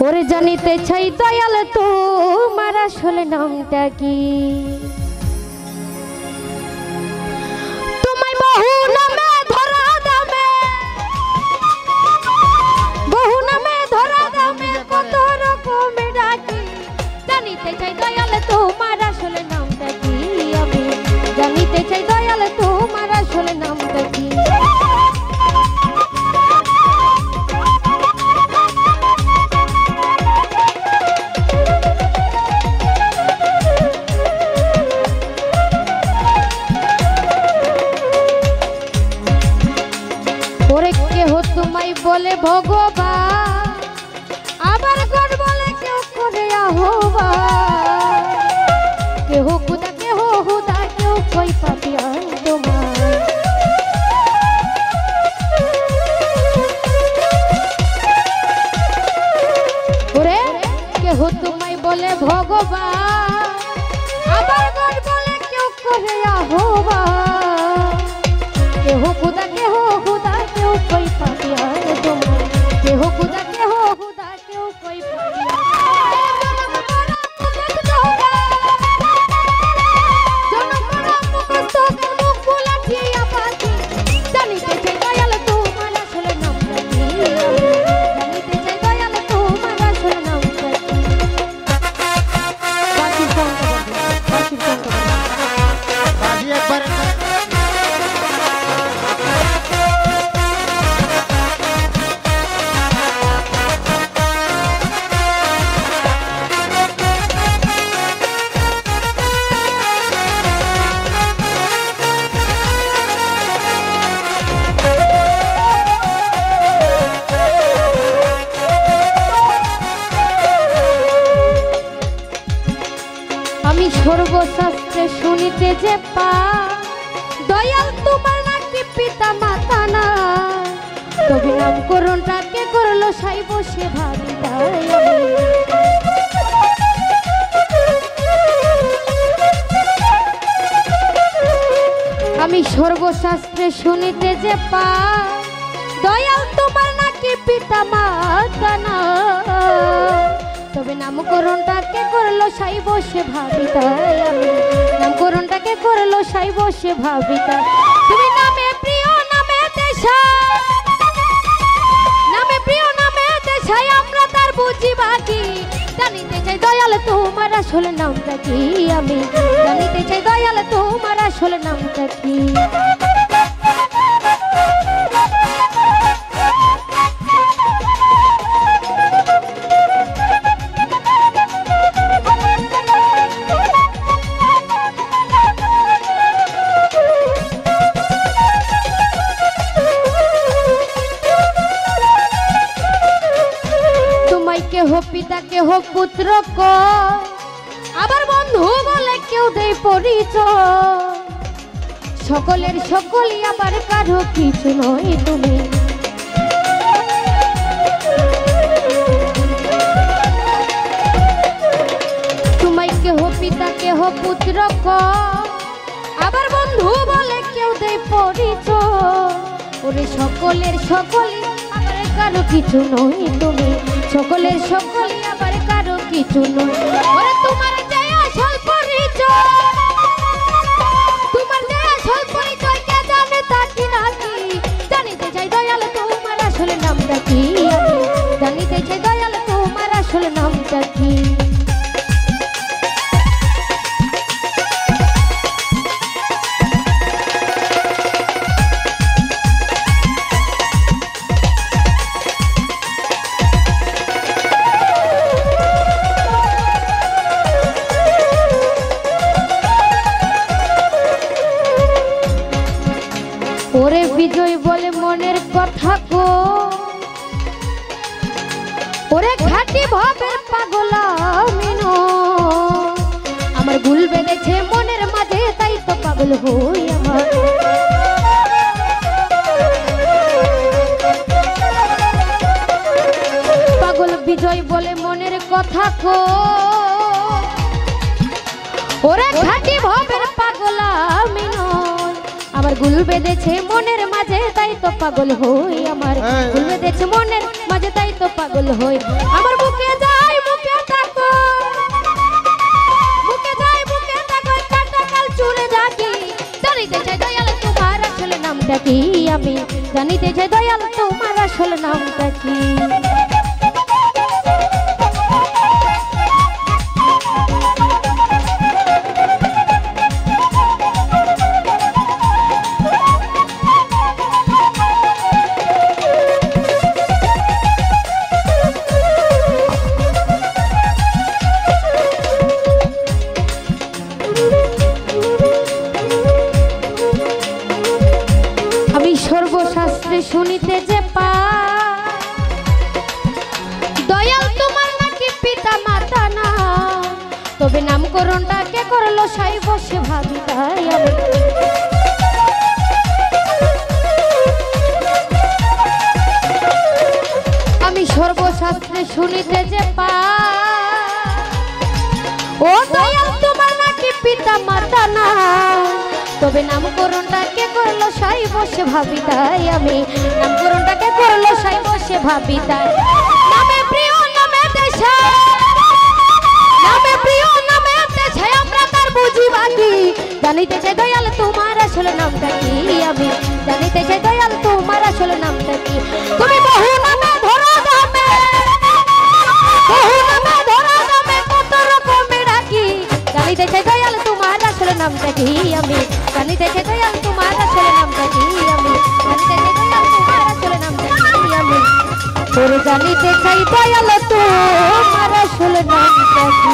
ওরে জানিতে চাই দয়াল তোমার আসলে নামটা কি? তোমায় বহু নামে ধরা দামে, বহু নামে ধরা দামে কত রকমে ডাকি। জানিতে চাই দয়াল তোমার আসলে নামটা কি? আমি জানিতে চাই দয়াল তোমার আসলে নামটা কি? তোমায় বলে ভগবান, আবার গড বলে কেউ করে আহ্বান। কেহ খুদা কেহ হুদা কেউ কই পাপিয়ান তোমার। ওরে কেহ তোমায় বলে ভগবান, আবার গড বলে কেউ করে আহ্বান। কেহ খুদা কেহ হুদা কেউ কই পাপিয়ান তোমার। কেহ খুদা কেহ হুদা কেউ কই পাপিয়ান। জানিতে চাই দয়াল তোমার আসলে নামটা কি? জানিতে চাই দয়াল তোমার আসলে নামটা কি? বাকি ফোনটা বাকি ফোনটা বাকি একবার আমি সর্বশাস্ত্রে শুনিতে যে পা দয়াল তোমার নাকি পিতা মাতা না। তবে নামকরণটাকে করলো সাই বসে ভাবি আমি সর্বশাস্ত্রে শুনিতে যে পা দয়াল তোমার নাকি পিতা মাতা না। তবে নামকরণটাকে করলো সাই বসে ভাবি তাই আমি নামকরণটাকে করলো সাই বসে ভাবি তাই। তুমি নামে প্রিয় নামে দেশা, নামে প্রিয় নামে দেশাই আমরা তার বুঝি বাকি। জানিতে চাই দয়াল তোমার আসলে নামটা কি? আমি জানিতে চাই দয়াল তোমার আসলে নামটা কি? কেহ পিতা কেহ পুত্র ক, আবার বন্ধু বলে কেউ দেয় পরিচয়। সকলের সকলই আবার কারো কিছু নয় তুমি। তোমায় কেহ পিতা কেহ পুত্র ক, আবার বন্ধু বলে কেউ দেয় পরিচয়। ওরে সকলের সকলই আবার কারো কিছু নয় তুমি। সকলের সকলই আবার কারো কিছু নয়। ওরে তোমার যে আসল পরিচয়, তোমার যে আসল পরিচয় কে জানে তা কি নাকি? জানিতে চাই দয়াল তোমার আসলে নামটা কি? জানিতে চাই দয়াল তোমার আসলে নামটা কি? ওরে বিজয় বলে মনের কথা গো, ওরে ঘাটি ভাবের পাগলা মিনো। আমার ভুল বেঁধেছে মনের মাঝে তাই তো পাগল হই আমার। পাগল বিজয় বলে মনের কথা গো, ওরে ঘাটি ভাবের পাগলা মিনো। আমার গুল বেঁধেছে মনের মাঝে তাই তো পাগল হই আমার গুল বেঁধেছে মনের মাঝে তাই তো পাগল হই আমার বুকে যায় বুকে থাকো কাটা কাল চুরে যাকি জানিতে চাই দয়াল তোমার আসল নামটা কি আমি জানিতে চাই দয়াল তোমার আসল নামটা কি সর্বশাস্ত্রে শুনিতে যে পা দয়াল তোমার নাকি পিতা মাতা না তবে নামকরণটাকে করলো সাই বসে ভাবি তাই আমি সর্বশাস্ত্রে শুনিতে যে পা ও দয়াল তোমার নাকি পিতা মাতা না তবে নামকরণটাকে করলো সাই বসে ভাবি তাই আমি নামকরণটাকে করলো সাই বসে ভাবি তাই নামে প্রিয় নামে দেশে আমরা তার বুঝি বাকি জানিতে চাই দয়াল তোমার আসল নামটা কি আমি জানিতে চাই দয়াল তোমার আসল নামটা কি তুমি বহু নামে ধরো দামে কত রকমে ডাকি জানিতে চাই দয়াল তোমার আসল নামটা কি আমি জানিতে চাই দয়াল তোমার আসল নামটা কি আমি জানিতে চাই দয়াল তোমার আসল নামটা কি আমি তোর জানিতে চাই দয়াল তোমার আসল নামটা কি